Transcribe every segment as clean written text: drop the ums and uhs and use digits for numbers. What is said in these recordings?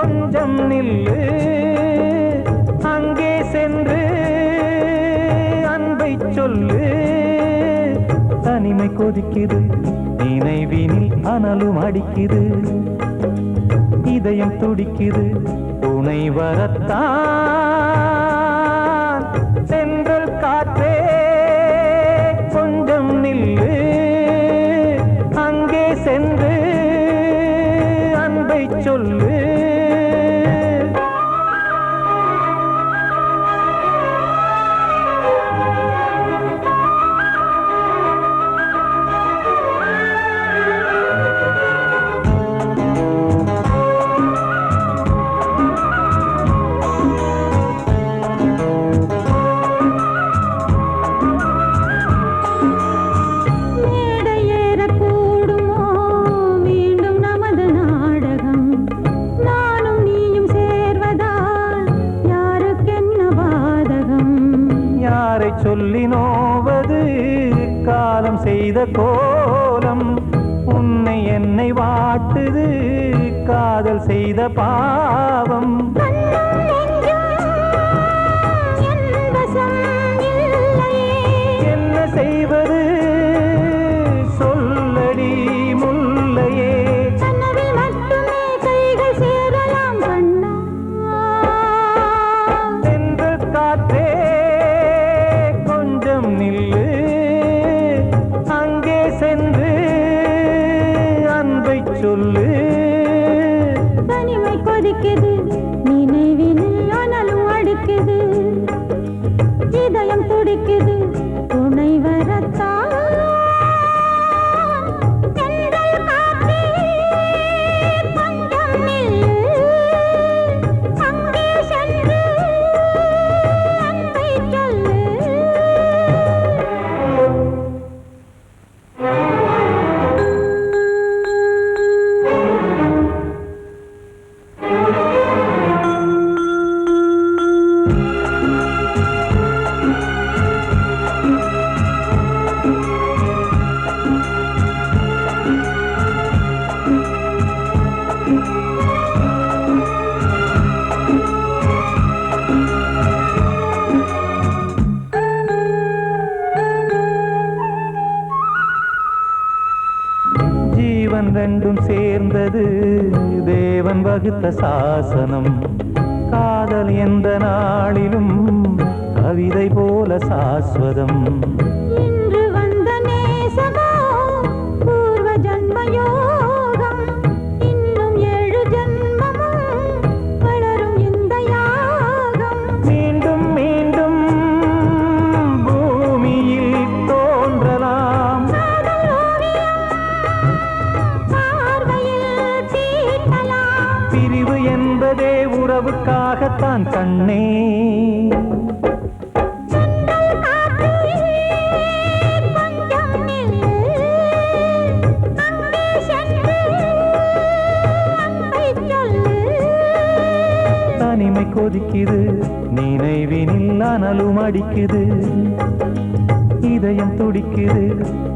கொஞ்சம் நில்லு அங்கே சென்று அன்பை சொல்லு. தனிமை கொதிக்குது நினைவினில் அனலும் அடிக்குது. இதயம் துடிக்குது துணை வரத்தான். சென்றல் காற்றே கொஞ்சம் நில்லு அங்கே சென்று அன்பை சொல்லு. சொல்லி நோவது காலம் செய்த கோலம். உன்னை என்னை வாட்டுது காதல் செய்த பாவம். என்ன செய்வது சொல்லடி முல்லையே. சென்று காற்றே நில்லு அங்கே சென்று அன்பை சொல்லு. தனிமை கொதிக்குது நினைவினில் அனலும் அடிக்குது. இதயம் துடிக்குது துணை வரத்தான். ஜீவன் ரெண்டும் சேர்ந்தது தேவன் வகுத்த சாசனம். காதல் எந்த நாளிலும் கவிதை போல சாஸ்வதம். இன்று வந்த நேசமோ பூர்வ ஜன்மயோகம். இன்னும் 7 ஜன்மமும் வளரும் இந்த யாகம். மீண்டும் மீண்டும் பூமியில் தோன்றலாம். பிரிவு என்பதே உறவுக்காகத்தான் கண்ணே. தனிமை கொதிக்குது நினைவினில் அனலும் அடிக்குது. இதயம் துடிக்குது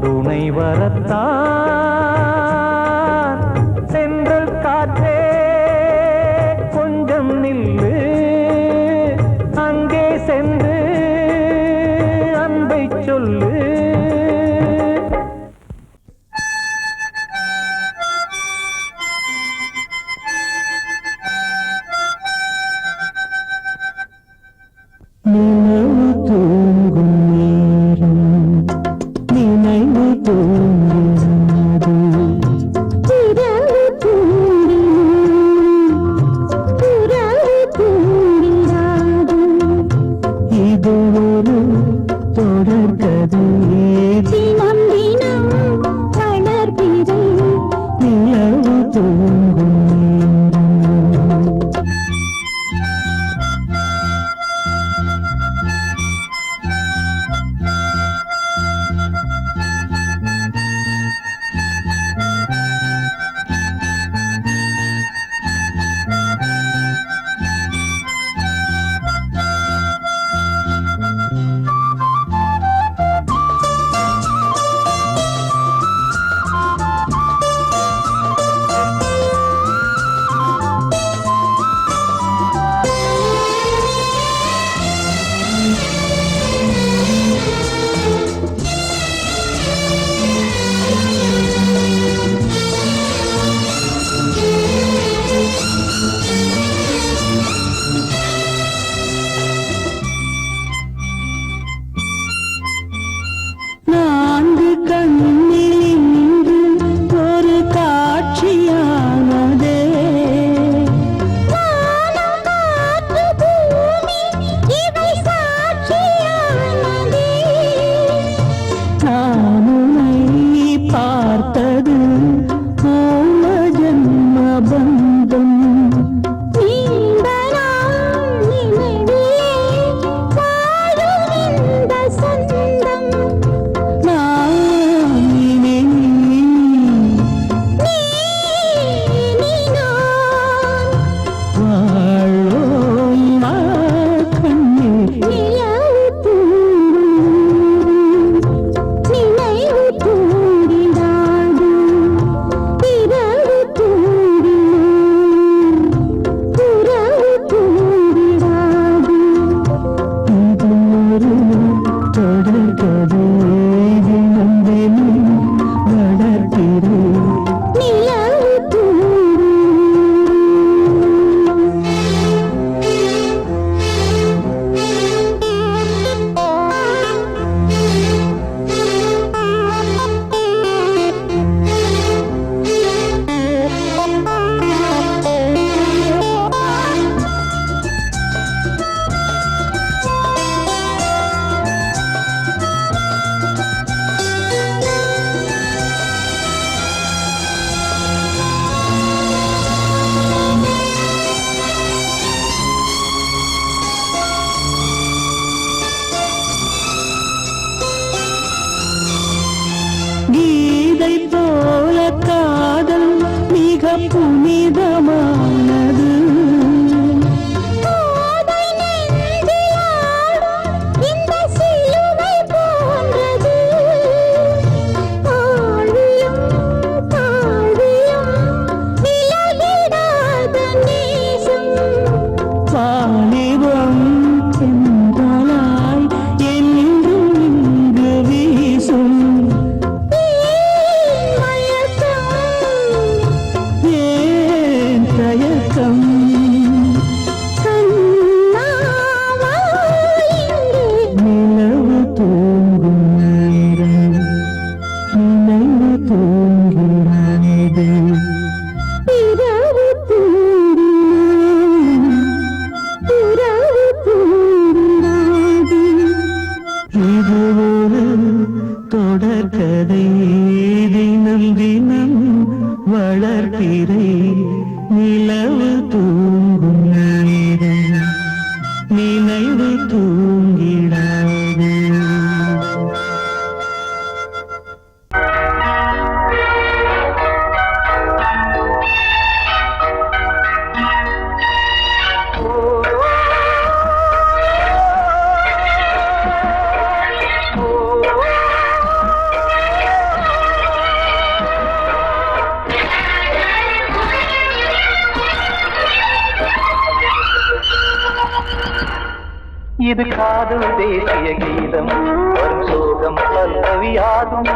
துணை வரத்தான். சென்றல் காற்றே கொஞ்சம் நில்லு அங்கே சென்று அன்பை சொல்லு. நினைவு தூங்கும் நேரம் நினைவு தூங்கும் தினம் தினம் வளர்பிறை நிலவு தூங்கும் நேரம் நினைவு தூங்கிடாது. இது காதல் தேசிய கீதம் வரும் சோகம் பல்லவியாகும்.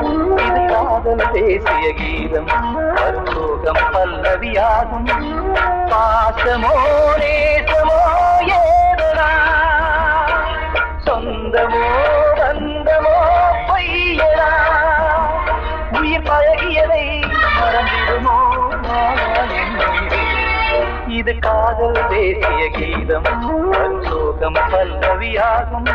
இது காதல் தேசிய கீதம் வரும் சோகம் பல்லவியாகும். பாசமோ நேசமோ ஏதனா சொந்தமோ பந்தமோ பொய்யனா உயிர் பழகியதை மறந்திடுமோ இது காதல் தேசிய கீதம் வரும் சோகம் பல்லவியாகும்.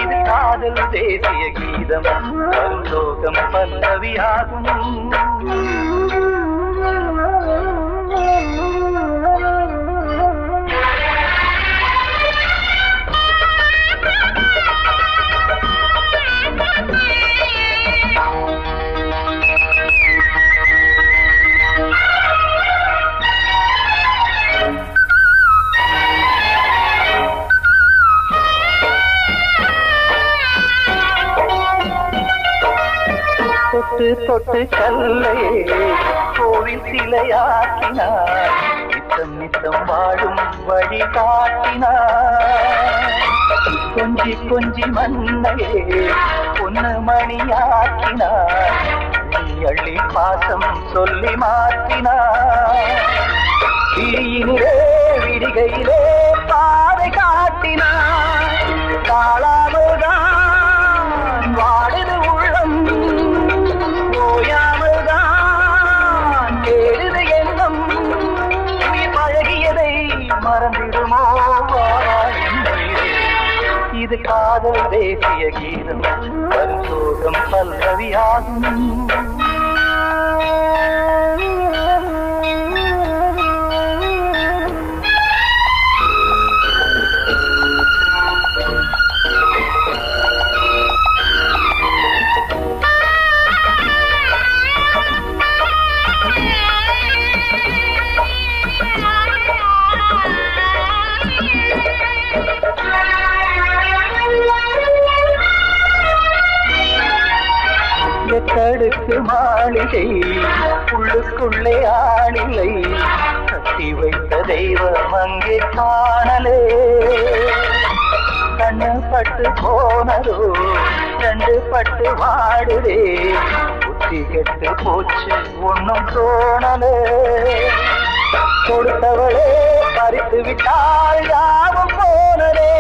இது காதல் தேசிய கீதம் வரும் சோகம் பல்லவியாகும். தொட்டு தொட்டு கல்லையே கோவில் சிலையாக்கினார். நித்தம் நித்தம் வாழும் வழி காட்டினார். கொஞ்சி கொஞ்சி மண்ணையே பொன்னு மணியாக்கினார். அள்ளி அள்ளி பாசம் சொல்லி மாற்றினார். விழியிலே விடிகையிலே பாதை காட்டினார். காளாமல்தான் வாடுது உள்ளம் ஓயாமல்தான் கேடுது எண்ணம். உயிர் பழகியதை மறந்திடுமோ இது காதல் தேசிய கீதம் வரும் சோகம் பல்லவியாகும். எத்தடுக்கு மாளிகை உள்ளுக்குள்ளே ஆளில்லை. கட்டி வைத்த தெய்வம் அங்கே காணலே. கண்ணு பட்டு போனதோ ரெண்டு பட்டு வாடுதே. புத்தி கெட்டு போச்சு ஒன்னும் தோணலே. கொடுத்தவளே பறித்து விட்டால் யாவும் போனதே.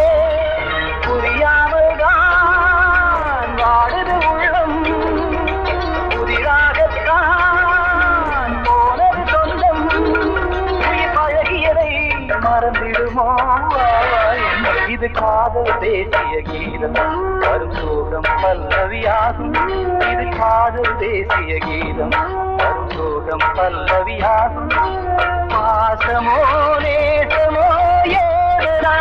புரியாமல் தான் வாடுது உள்ளம். புதிராகத்தான் போனது சொந்தம். உயிர் பழகியதை மறந்திடுமோ இது காதல் தேசிய கீதம் வரும் சோகம் பல்லவியாகும். இது காதல் தேசிய கீதம் வரும் சோகம் பல்லவியாகும். பாசமோ நேசமோ ஏதனா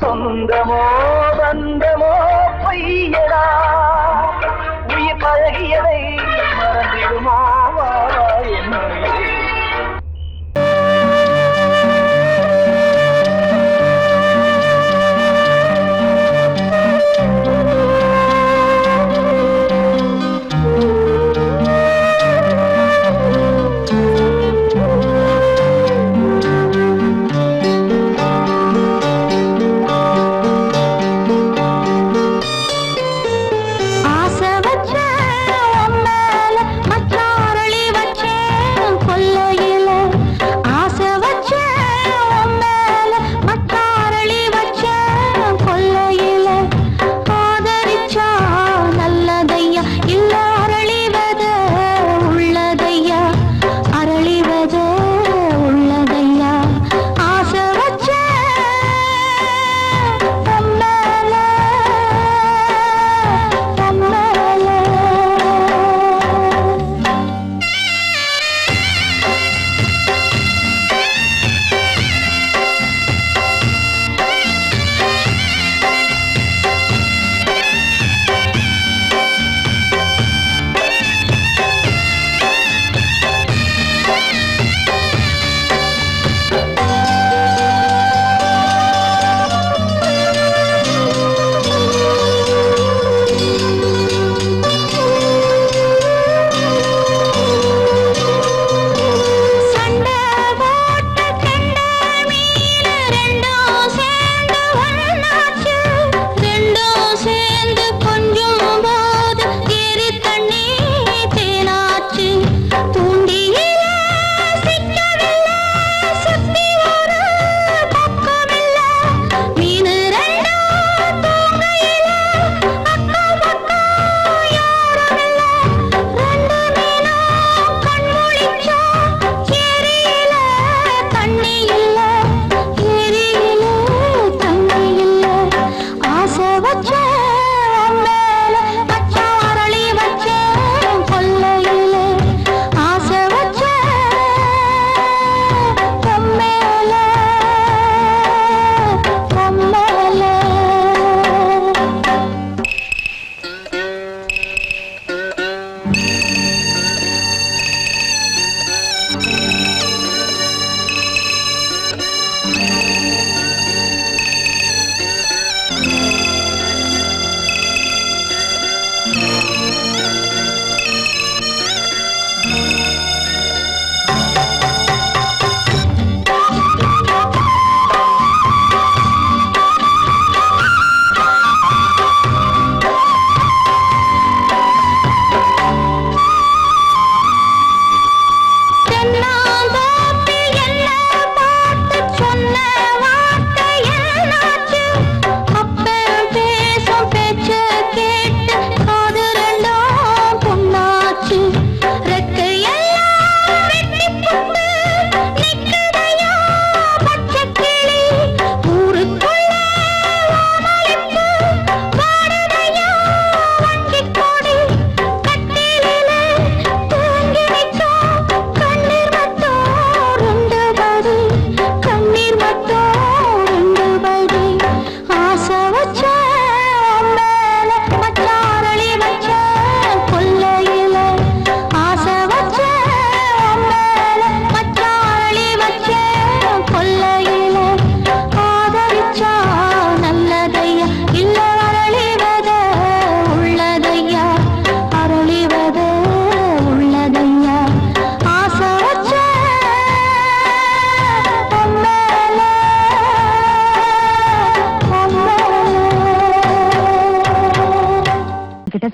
சொந்தமோ பந்தமோ பொய்யடா உயிர் பழகியதை மறந்திடுமோ என்னுடைய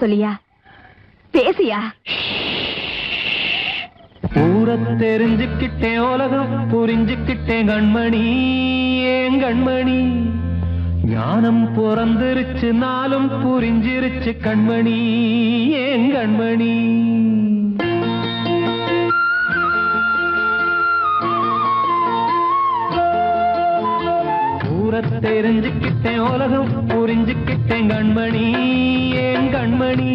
சொல்லியா? பேசியா? ஊரை தெரிஞ்சுக்கிட்டேன், உலகம் புரிஞ்சுக்கிட்டேன் கண்மணி, ஏன் கண்மணி. ஞானம் பிறந்திருச்சு, நாளும் புரிஞ்சிருச்சு கண்மணி, ஏன் கண்மணி. ஊரை தெரிஞ்சுக்கிட்டேன், உலகம் புரிஞ்சுக்கிட்டேன் கண்மணி, ஏன் கண்மணி.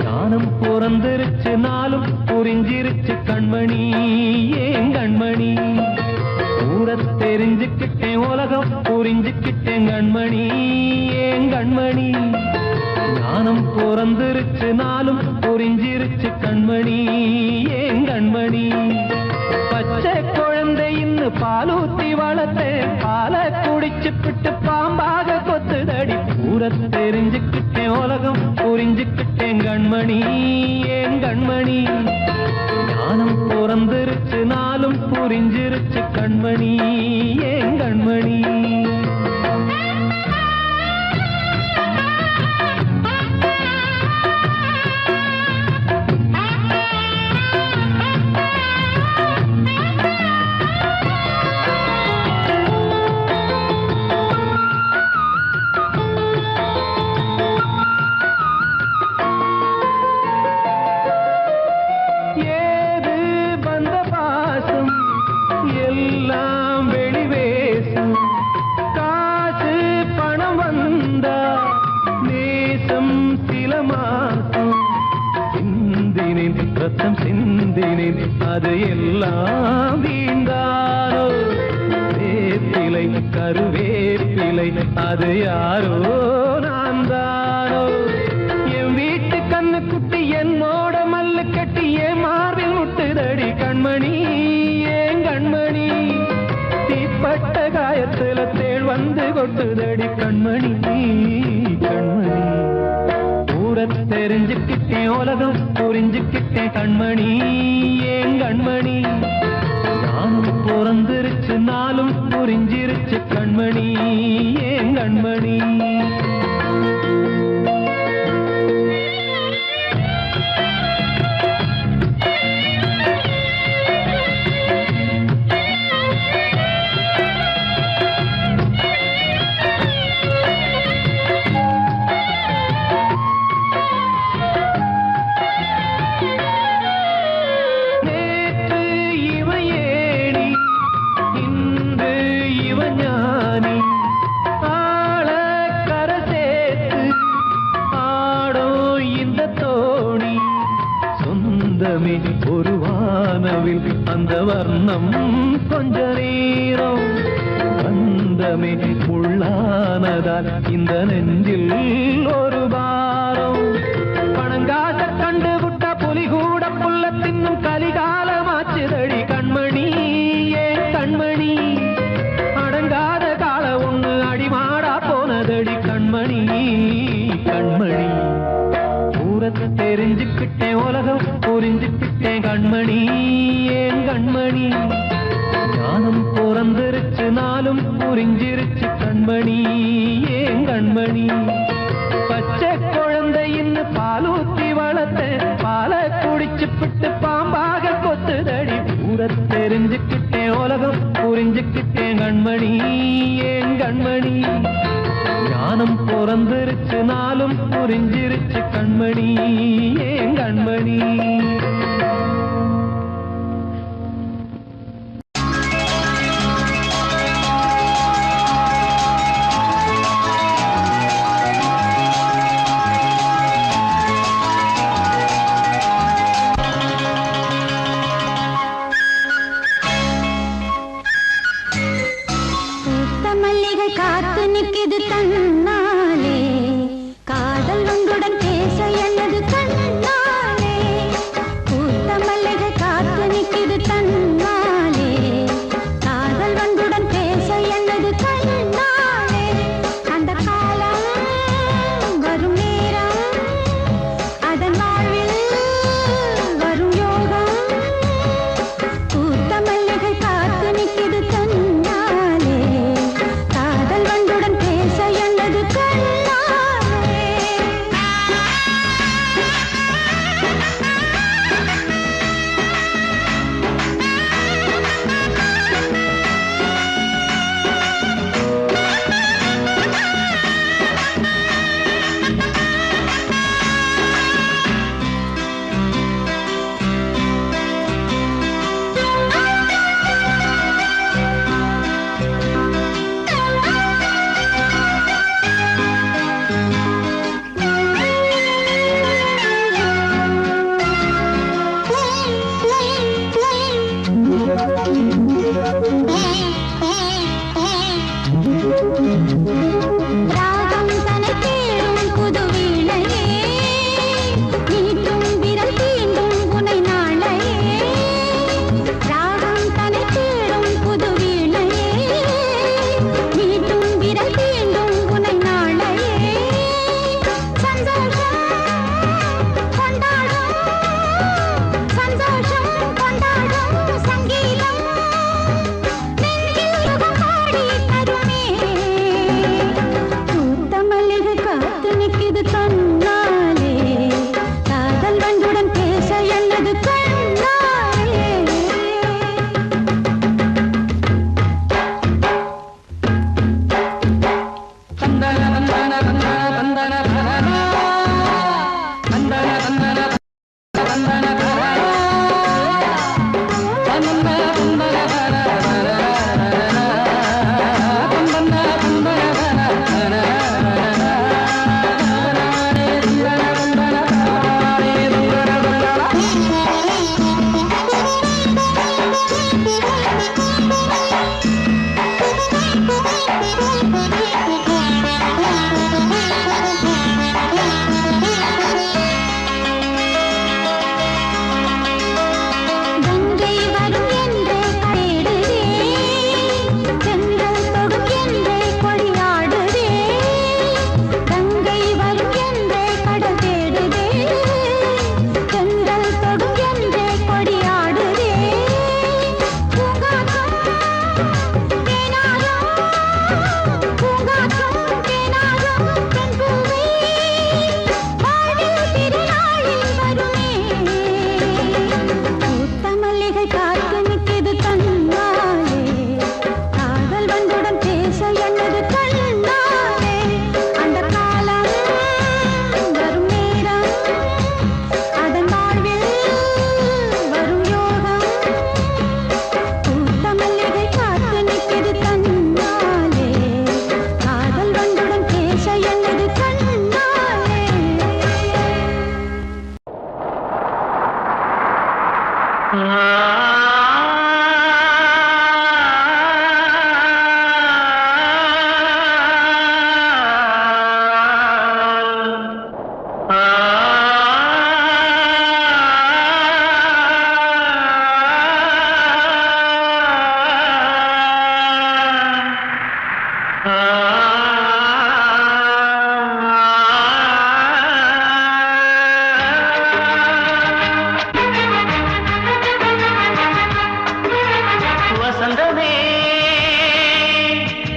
ஞானம் பிறந்திருச்சு, நாளும் புரிஞ்சிருச்சு கண்மணி, ஏன் கண்மணி. ஊரை தெரிஞ்சுக்கிட்டேன், உலகம் புரிஞ்சுக்கிட்டேன் கண்மணி, ஏன் கண்மணி. ஞானம் பிறந்திருச்சு, நாளும் புரிஞ்சிருச்சு கண்மணி, ஏன் கண்மணி. பச்சை குழந்தை இன்னும் பாலூத்தி வளர்த்தேன், பாலை குடிச்சு பிட்டு பாம்பாக கொத்துதடி. ஊரை தெரிஞ்சுக்கிட்டேன், உலகம் புரிஞ்சுக்கிட்டேன் கண்மணி, ஏன் கண்மணி. ஞானம் பிறந்திருச்சு, நாளும் புரிஞ்சிருச்சு கண்மணி, ஏன் கண்மணி. ரத்தம் சிந்தினேன், அது எல்லாம் வீண்டாரோ. வேப்பிலை கருவேப்பிலை, அது யாரோ நான் தானோ. என் வீட்டு கண்ணு குட்டி என்னோட மல்லு கட்டி என் மார்பில் முட்டுதடி கண்மணி, ஏன் கண்மணி. தீப்பட்ட காயத்துல தேள் வந்து கொட்டுதடி கண்மணி, கண்மணி. ஊரை தெரிஞ்சுக்கிட்டேன், உலகம் புரிஞ்சுக்கிட்டேன் கண்மணி, ஏன் கண்மணி. ஞானம் பிறந்திருச்சு, நாளும் புரிஞ்சிருச்சு கண்மணி, ஏன் கண்மணி. ஒரு வானவில் அந்த வர்ணம் கொஞ்ச நேரம் வந்தமே உள்ளானதால் இந்த நெஞ்சில் ஒரு பாரம். பணங்காச கண்டு விட்ட புலி கூட புல்ல தின்னும் கலிகாலமாச்சுதடி கண்மணி, ஏன் கண்மணி. அடங்காத கால ஒண்ணு அடிமாடா போனதடி கண்மணி, கண்மணி. தெரிஞ்சுக்கிட்டேன், உலகம் புரிஞ்சுக்கிட்டேன் கண்மணி, ஏன் கண்மணி. ஞானம் பிறந்திருச்சு, நாளும் புரிஞ்சிருச்சு கண்மணி, ஏன் கண்மணி. பச்சை குழந்தை இன்னும் பாலூத்தி வளர்த்தேன், பாலை குடிச்சு பிட்டு பாம்பாக கொத்துதடி. ஊரை தெரிஞ்சுக்கிட்டேன், உலகம் புரிஞ்சுக்கிட்டேன் கண்மணி, ஏன் கண்மணி. ஞானம் பிறந்திருச்சு, நாளும் புரிஞ்சிருச்சு கண்மணி, ஏன் கண்மணி. மல்லிகை காத்து நிற்கிது தன்னாலே, காதல் உங்களுடன் பேச என்னது கண்ணாலே.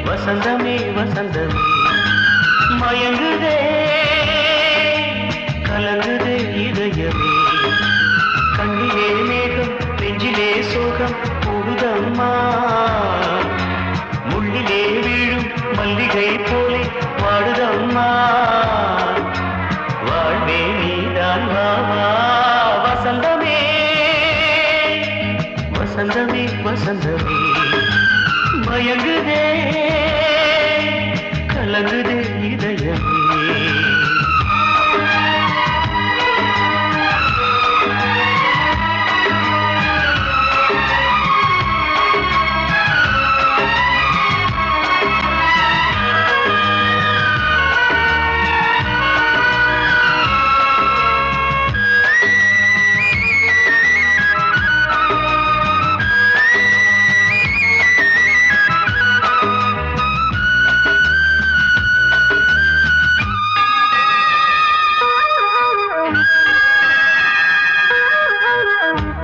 வசந்தமே வசந்தமே மயங்குதே கலங்குதே இதயமே கண்ணிலே மேகம் நெஞ்சிலே சோகம் கூடுதம்மா முள்ளிலே வீழும் மல்லிகை போலே வாடுதம்மா வாழ்வே நீதான் வாவா வசந்தமே வசந்தமே வசந்தமே மயங்குதே கலங்குதே இதயமே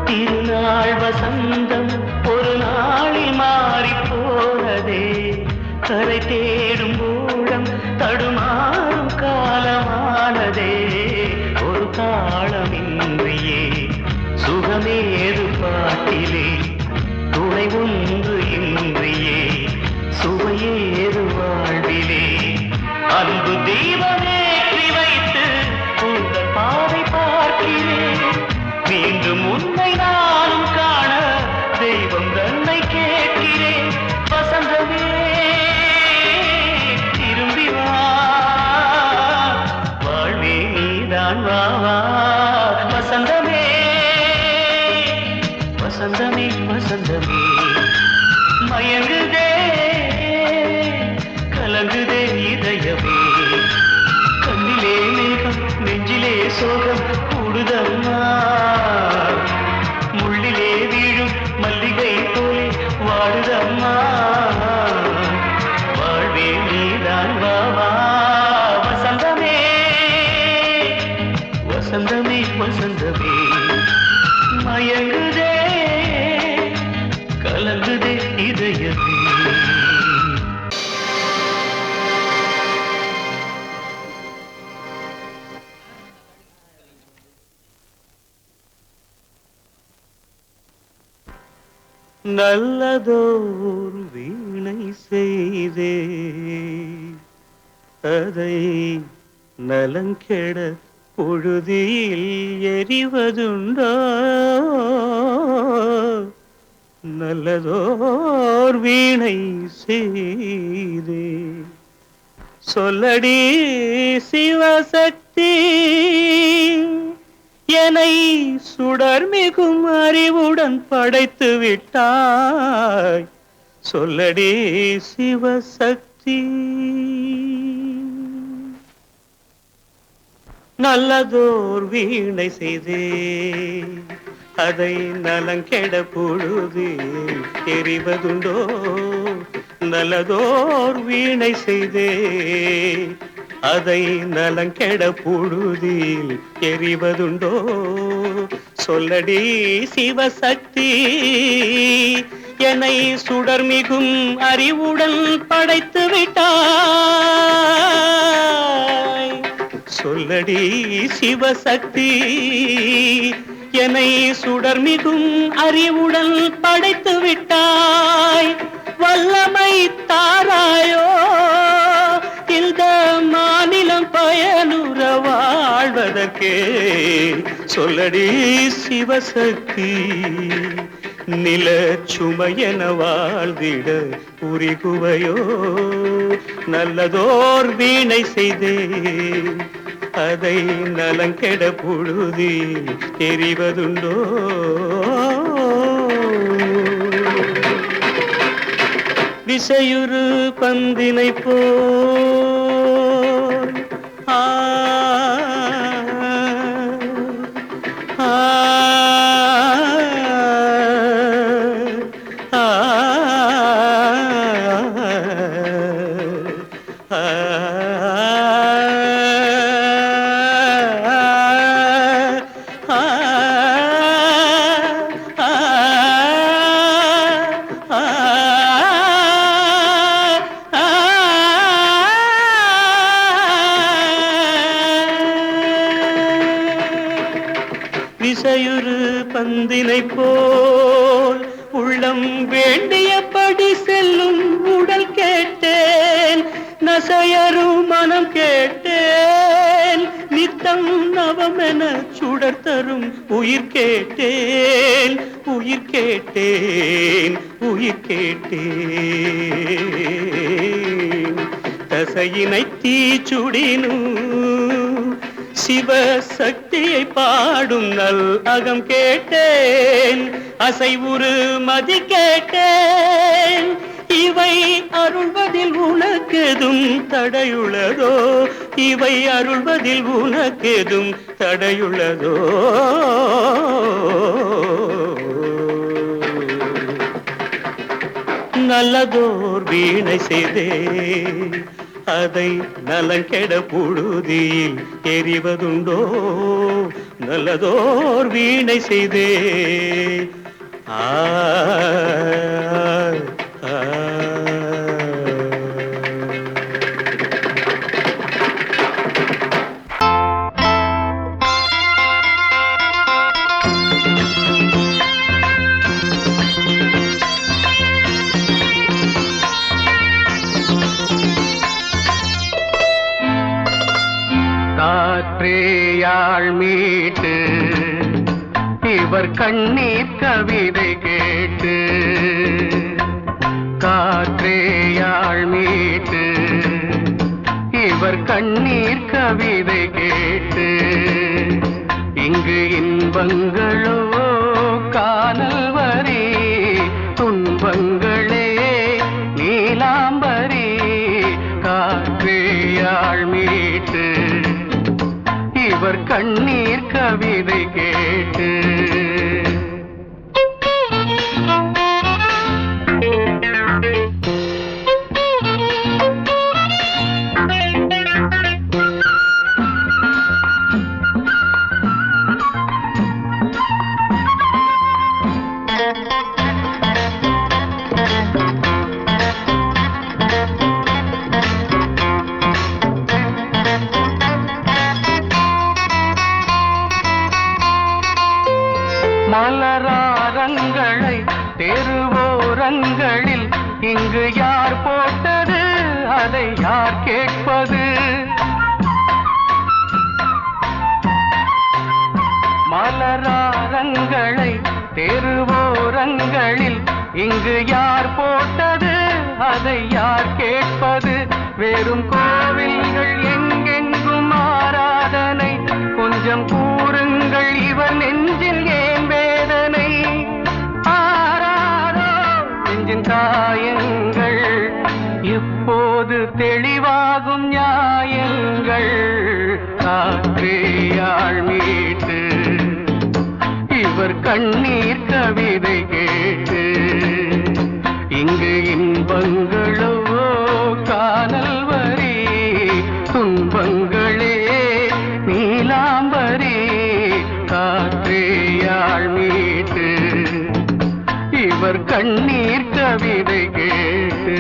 திருநாள் வசந்தம் ஒரு நாளில் மாறி போனதே கரை தேடும் ஊழம் தடுமாறும் காலமானதே ஒரு தாளமின்றியே சுகமேது பாட்டிலே துணை ஒன்று இன்றியே சுவையேது வாழ்விலே அன்பு தீபமேற்றி வைத்து உங்கள் பாதை பார்க்கிறேன் மீண்டும் உன்னை நானும் காண தெய்வம் தன்னை கேட்கிறேன் வசந்தமே திரும்பி வா வாழ்வே நீதான் வா வா வசந்தமே வசந்தமே வசந்தமே மயங்குதே கலங்குதே இதயமே கண்ணிலே மேகம் நெஞ்சிலே சோகம் கூடுதம்மா முள்ளிலே வீழும் மல்லிகை போலே வாடுதம்மா வாழ்வே நீதான் வா வா வசந்தமே வசந்தமே வசந்தமே மயங்குதே கலங்குதே இதயமே நல்லதோர் வீணை செய்தே அதை நலங்கெட பொழுதில் எறிவதுண்டோ நல்லதோர் வீணை செய்தே சொல்லடி சிவசக்தி என்னை சுடர் மிகும் அறிவுடன் படைத்து விட்டாய் சொல்லடி சிவசக்தி நல்லதோர் வீணை செய்தே அதை நலங்கெட பொழுது எறிவதுண்டோ நல்லதோர் வீணை செய்தே அதை நலங்கெட பொழுதில் எறிவதுண்டோ சொல்லடி சிவசக்தி என்னை சுடர் மிகும் அறிவுடன் படைத்து விட்டாய் சொல்லடி சிவசக்தி என்னை சுடர் மிகும் அறிவுடன் படைத்து விட்டாய் வல்லமை தாராயோ இந்த மாநிலம் பயனுற வாழ்வதற்கே சொல்லடி சிவசக்தி நில சுமையென வாழ்ந்திட புரிகுவையோ நல்லதோர் வீணை செய்தே அதை நலங்கெட பொழுதில் தெரிவதுண்டோ விசையுறு பந்தினை போல் ஆ விசையுறு பந்தினை போல் உள்ளம் வேண்டியபடி செல்லும் உடல் கேட்டேன், நசையரும் மனம் கேட்டேன், நித்தம் நவமென சுடர் தரும் உயிர் கேட்டேன், உயிர் கேட்டேன், உயிர் கேட்டேன். தசையினை தீச்சுடினும் சிவசக்தியை பாடும் நல் அகம் கேட்டேன், அசைவுறு மதி கேட்டேன். இவை அருள்வதில் உனக்கெதும் தடையுள்ளதோ, இவை அருள்வதில் உனக்கெதும் தடையுள்ளதோ? நல்லதோர் வீணை செய்தே அதை நலங்கெட புழுதியில் எறிவதுண்டோ? நல்லதோர் வீணை செய்தே ஆ காற்றேயாள் மீட்டு இவர் கண்ணீர் கவிதை கேட்டு, காற்றேயாள் மீட்டு இவர் கண்ணீர் கவிதை கேட்டு, இங்கு இன்பங்களோ காணல் வரி, துன்பங்களே நீலாம்பரி. காற்றேயாள் மீட்டு இவர் கண்ணீர் கவிதை கேட்டு, மலராரங்களை தெருவோரங்களில் இங்கு யார் போட்டது, அதை யார் கேட்பது? மலராரங்களை தெருவோரங்களில் இங்கு யார் போட்டது, அதை யார் கேட்பது? வெறும் கோவில்கள் எங்கெங்கும் ஆராதனை, கொஞ்சம் கூறுங்கள் இவர் நெஞ்சில் ஏன் வேதனை? ஆராரோ நெஞ்சின் காயங்கள் எப்போது தெளிவாகும் நியாயங்கள்? காற்றேயாள் மீட்டு இவர் கண்ணீர் கவிதை கேட்டு, இங்கு இன்பங்களோ காணல் வரி, துன்பங்களே நீலாம்பரி. காற்றேயாள் மீட்டு இவர் கண்ணீர் கவிதை கேட்டு,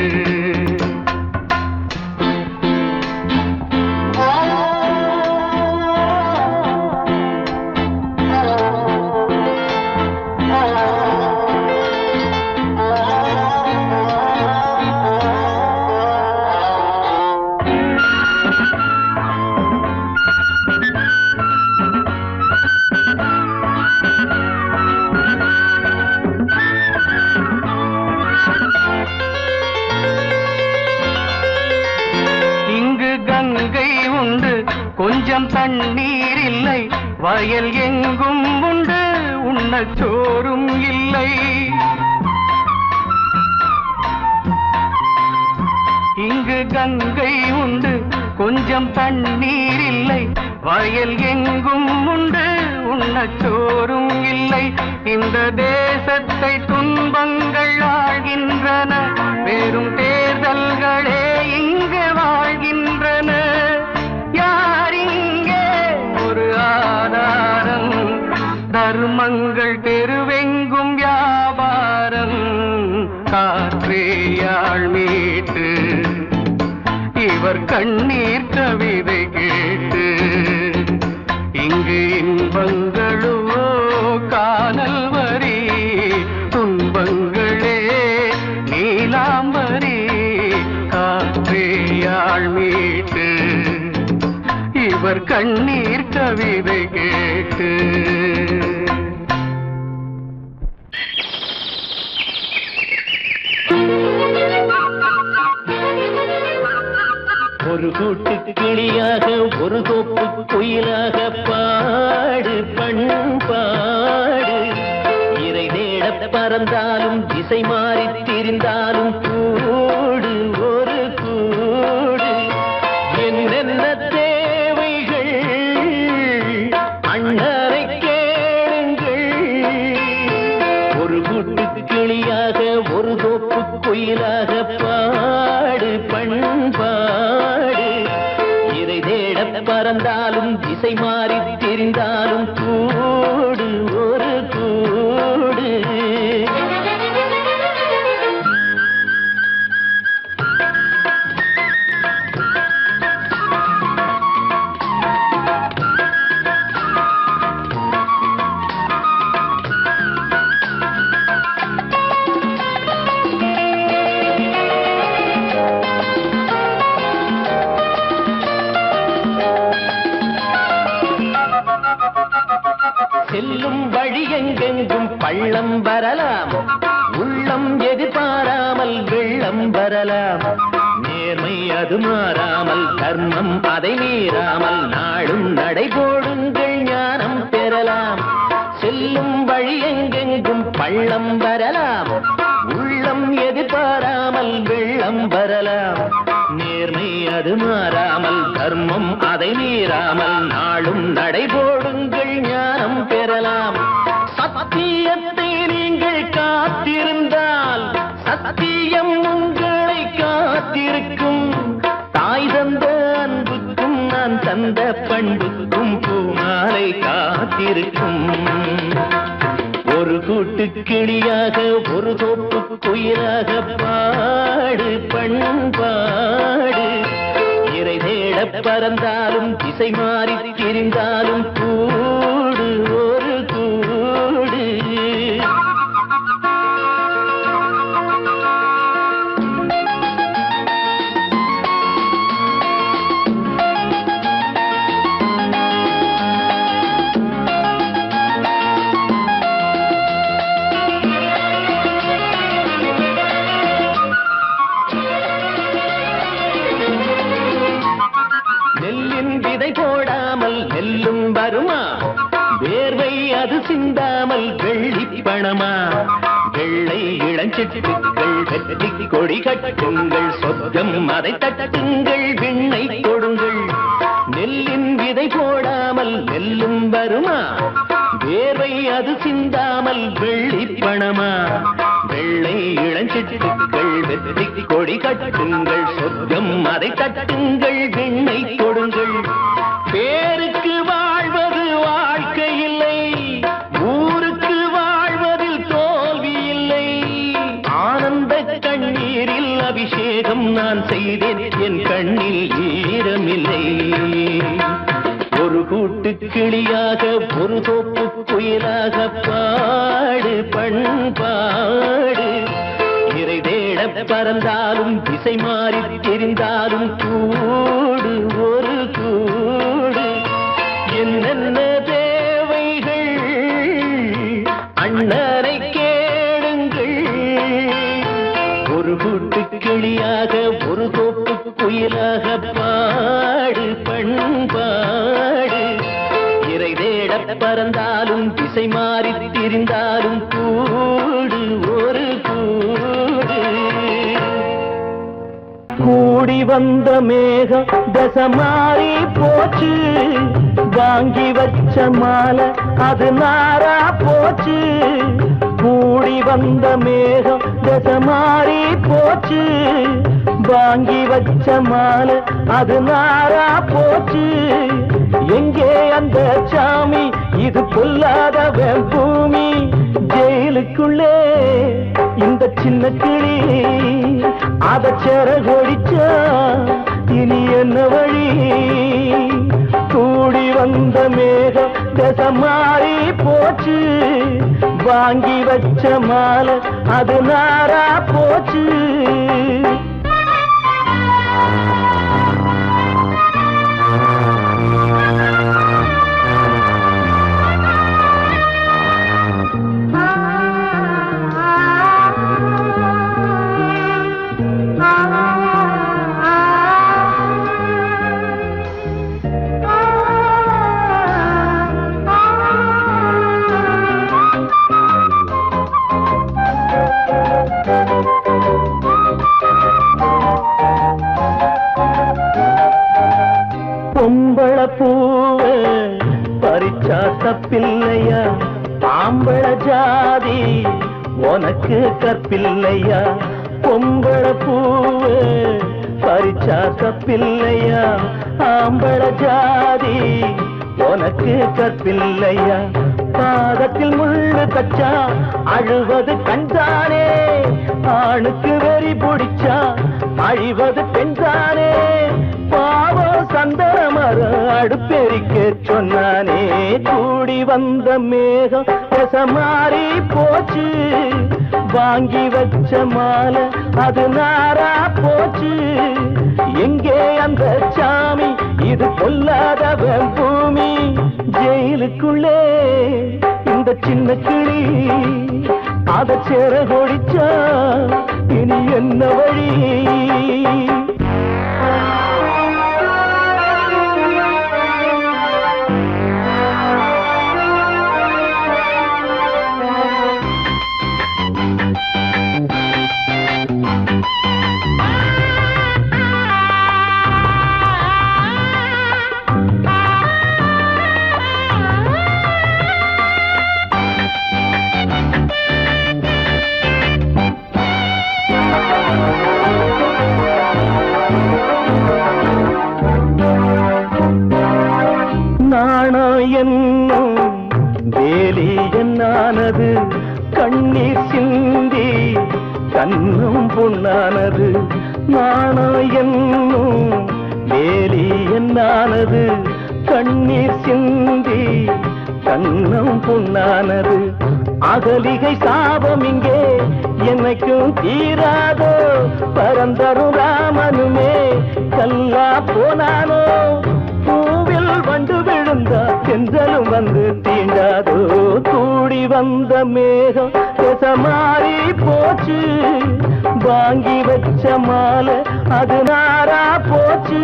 கொஞ்சம் தண்ணீர் இல்லை, வயல் எங்கும் உண்டு, உண்ணச் சோறும் இல்லை. கங்கை உண்டு கொஞ்சம் தண்ணீர் இல்லை வயல் எங்கும் உண்டு உண்ணச்சோறும் இல்லை இந்த தேசத்தை துன்பங்கள் ஆழ்கின்றன வெறும் தேர்தல்களே இங்கு வாழ்கின்றன யார் இங்கே ஒரு ஆதாரம் தர்மங்கள் தெருவெங்கும் வியாபாரம் காற்றேயாள் மீட்டு இவர் கண்ணீர் கவிதை கேட்டு இங்கு இன்பங்களோ காணல் வரி துன்பங்களே நீலாம்பரி காற்றேயாள் மீட்டு இவர் கண்ணீர் கவிதை கேட்டு ஒரு கூட்டு கிளியாக ஒரு தோப்பு குயிலாக பாடு பண்பாடு இறை தேட பறந்தாலும் திசை மாறி திரிந்தாலும் கூடு ஒரு கூடு என்னென்ன தேவைகள் அண்ணரை கேளுங்கள் ஒரு கூட்டு கிளியாக ஒரு தோப்பு குயிலாக பாடு பண்பாடு இறை தேட பறந்தாலும் திசை மாறி தெரிந்தாலும் கூடு ஒரு கூடு செல்லும் வழி எங்கெங்கும் பள்ளம் வரலாம் உள்ளம் எதிர்பாராமல் வெள்ளம் வரலாம் நேர்மை அது மாறாமல் தர்மம் அதை மீறாமல் நாடும் நடைபோடுங்கள் ஞானம் பெறலாம் செல்லும் வழி எங்கெங்கும் பள்ளம் வரலாம் உள்ளம் எதிர்பாராமல் வெள்ளம் வரலாம் நேர்மை அது மாறாமல் தர்மம் அதை மீறாமல் நாளும் நடைபோடுங்கள் ஞானம் பெறலாம் சத்தியத்தை நீங்கள் காத்திருந்தால் சத்தியம் உங்களை காத்திருக்கும் தாய் தந்த அன்புக்கும் நான் தந்த பண்புக்கும் பூமாலை காத்திருக்கும் ஒரு கூட்டு கிளியாக ஒரு தோப்பு குயிலாக பாடு பண்பாடு இறை தேட பறந்தாலும் திசை மாறி திரிந்தாலும் கூடு ஒரு கூடு போடாமல் நெல்லும் வருமா வேர்வை அது சிந்தாமல் வெள்ளி பணமா வெள்ளை இளஞ்சிட்டுக்கள் வெற்றி கொடி கட்டுங்கள் சொர்க்கம் அதை தட்டுங்கள் விண்ணை கொடுங்கள் நெல்லின் விதை போடாமல் நெல்லும் வருமா வேர்வை அது சிந்தாமல் வெள்ளி பணமா வெள்ளை இளஞ்சிட்டுக்கள் வெற்றி கொடி கட்டுங்கள் சொர்க்கம் அதை தட்டுங்கள் விண்ணை கொடுங்கள் பேருக்கு வாழ்வது வாழ்க்கை இல்லை ஊருக்கு வாழ்வதில் தோல்வி இல்லை ஆனந்த கண்ணீரில் அபிஷேகம் நான் செய்தேன் என் கண்ணில் ஈரமில்லை ஒரு கூட்டு கிளியாக ஒரு தோப்பு குயிலாக பாடு பண்பாடு இறை தேட பறந்தாலும் திசை மாறி தெரிந்தாலும் கூடு ஒரு கூடு என்னென்ன தேவைகள் அண்ணரை கேளுங்கள் ஒரு கூட்டு கிளியாக ஒரு தோப்பு குயிலாக பாடு பண்பாடு இறை தேட பறந்தாலும் திசை மாறி திரிந்தாலும் கூடு ஒரு கூடு கூடி வந்த மேகம் தசை மாறி போச்சு, வாங்கி வச்ச மாலை அது நாரா போச்சு. கூடி வந்த மேகம் தசை மாறி போச்சு, வாங்கி வச்ச மாலை அது நாரா போச்சு. எங்கே அந்த சாமி, இது பொல்லாதவன் பூமி. ஜெயிலுக்குள்ளே இந்த சின்ன கிளி அத சிறகொடிச்சா இனி என்ன வழி? கூடி வந்த மேகம் தசை மாறி போச்சு, வாங்கி வச்ச மாலை அது நாரா போச்சு. பொம்பள பூவ பறிச்சா தப்பில்லையா, ஆம்பள ஜாதி உனக்கு கற்பில்லையா. பொம்பள பூவ பறிச்சா தப்பில்லையா, ஆம்பள ஜாதி உனக்கு கற்பில்லையா. பாதத்தில் முள்ளு தச்சா அழுவது கண்டானே, ஆணுக்கு வெறி பிடிச்சா அழிவது பெண்தானே. பாவம் சந்தன மரம் அடுப்பெரிக்க சொன்னானே. கூடி வந்த மேகம் தசை மாறி போச்சு, வாங்கி வச்ச மாலை அது நாரா போச்சு. எங்கே அந்த சாமி, இது பொல்லாதவன் பூமி. ஜெயிலுக்குள்ளே இந்த சின்ன கிளி அத சிறகொடிச்சா இனி என்ன வழி? என்னும் வேலி என்னானது, கண்ணீர் சிந்தி கண்ணும் பொன்னானது. நாணம் என்னும் வேலி என்னானது, கண்ணீர் சிந்தி கண்ணும் பொன்னானது. அகலிகை சாபம் இங்கே என்னைக்கும் தீராதோ, பரந்தரும் ராமனுமே கல்லா போனானோ. பூவில் வண்டு விழுந்தா சென்றலும் வந்து தீண்டாதோ. கூடி வந்த மேகம் தசை மாறி போச்சு, வாங்கி வச்ச மாலை அது நாரா போச்சு.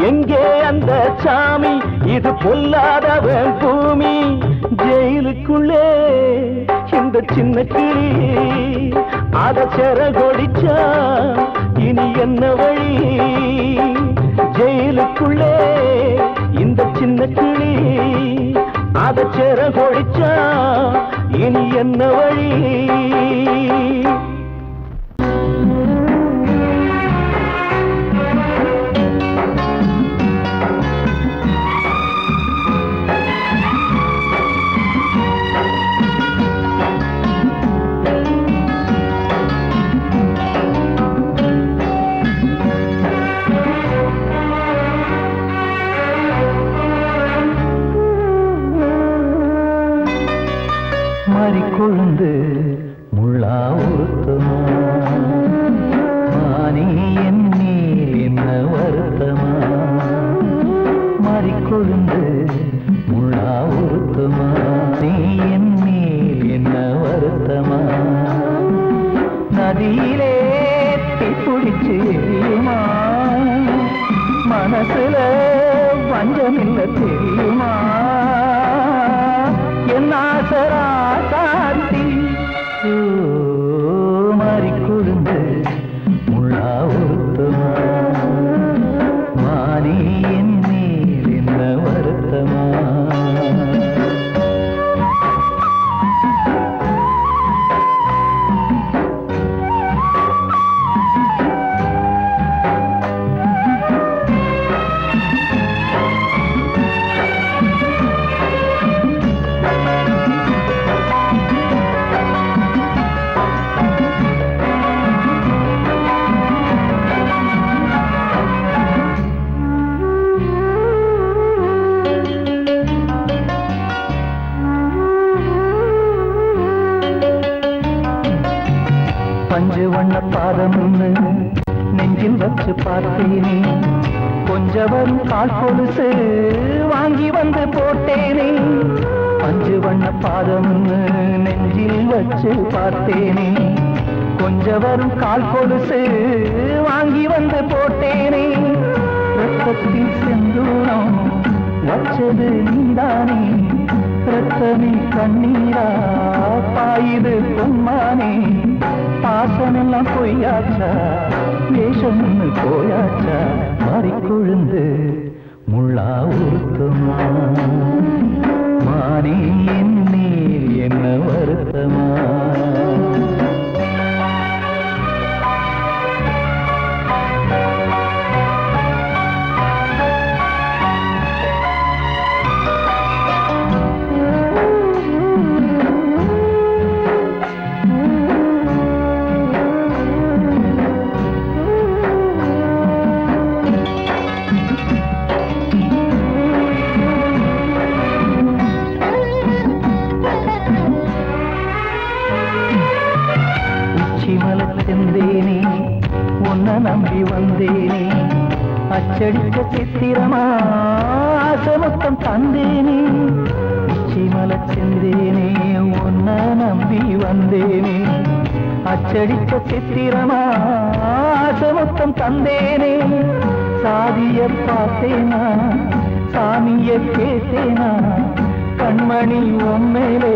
எங்கே அந்த சாமி, இது பொல்லாதவன் பூமி. ஜெயிலுக்குள்ளே இந்த சின்ன கிளி அத சிறகொடிச்சா இனி என்ன வழி? ஜெயிலுக்குள்ளே இந்த சின்ன கிளி அத சிறகொடிச்சா இனி என்ன வழி? கொழுந்து முள்ளா உருத்தமா, மானே என்னே என்ன வருத்தமா. மாறிக்கொழுந்து முள்ளா உருத்தமா, நீ என்னே என்ன வருத்தமா. நதியிலே தீப்பிடிச்சு எரியுமா, மனசுல வஞ்சமில்ல தெரியுமா. என்ன ஆசரா சாந்தி மாறி பஞ்சு வண்ண பாதம் நெஞ்சில் வச்சு பார்த்தேனே, கொஞ்ச வரும் கால் கொலுசு வாங்கி வந்து போட்டேனே. பஞ்சு வண்ண பாதம் நெஞ்சில் வச்சு பார்த்தேனே, கொஞ்ச வரும் கால் கொலுசு வாங்கி வந்து போட்டேனே. ரத்தத்தில் செந்தூரம் வச்சது நீதானே, ரத்தமே கண்ணீரா பாயுது பொன்மானே. பாசமெல்லாம் பொய்யாச்சா, வேஷம்னு போயாச்சா, மாறிக்கொழுந்து முள்ளா உருத்தமா. மானே என் மேல் என்ன வருத்தமா. செந்தேனே உன்னை நம்பி வந்தேனே, அச்சடிக்க சித்திரமா ஆசை மொத்தம் தந்தேனே. உச்சிமல செந்தேனே உன்னை நம்பி வந்தேனே, அச்சடிக்க சித்திரமா ஆசை மொத்தம் தந்தேனே. சாதிய பார்த்தேனா சாமிய கேட்டேனா, கண்மணி உம்மேலே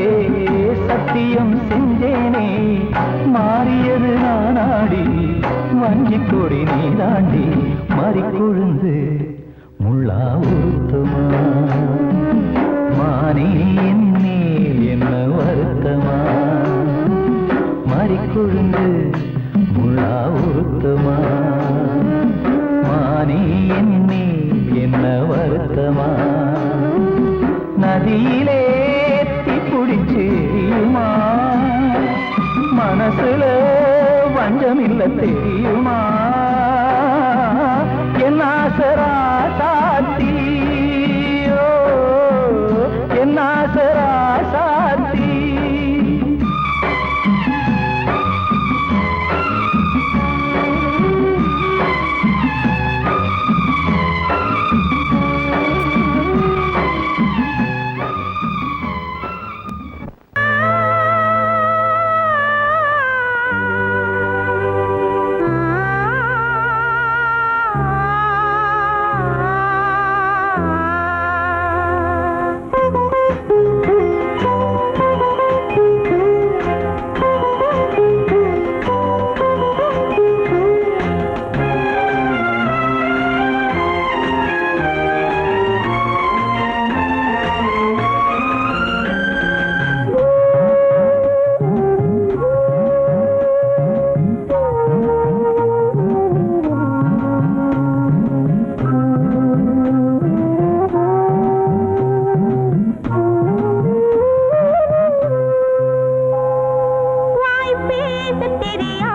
சத்தியம் செஞ்சேனே. மாறியது நானாடி வஞ்சி கொடி நீ தாண்டி, மாறிக்கொழுந்து முள்ளா உருத்தமா. மானே என் மேல் என்ன வருத்தமா, மாறிக்கொழுந்து முள்ளா உருத்தமா. மானே என் மேல் என்ன வருத்தமா. நதியிலே தீப்பிடிச்சு எரியுமா, மனசுல வஞ்சமில்ல தெரியுமா. என் ஆசரா சாத்தி, என் ஆசரா சாத்தி. வாய் பேச தெரியா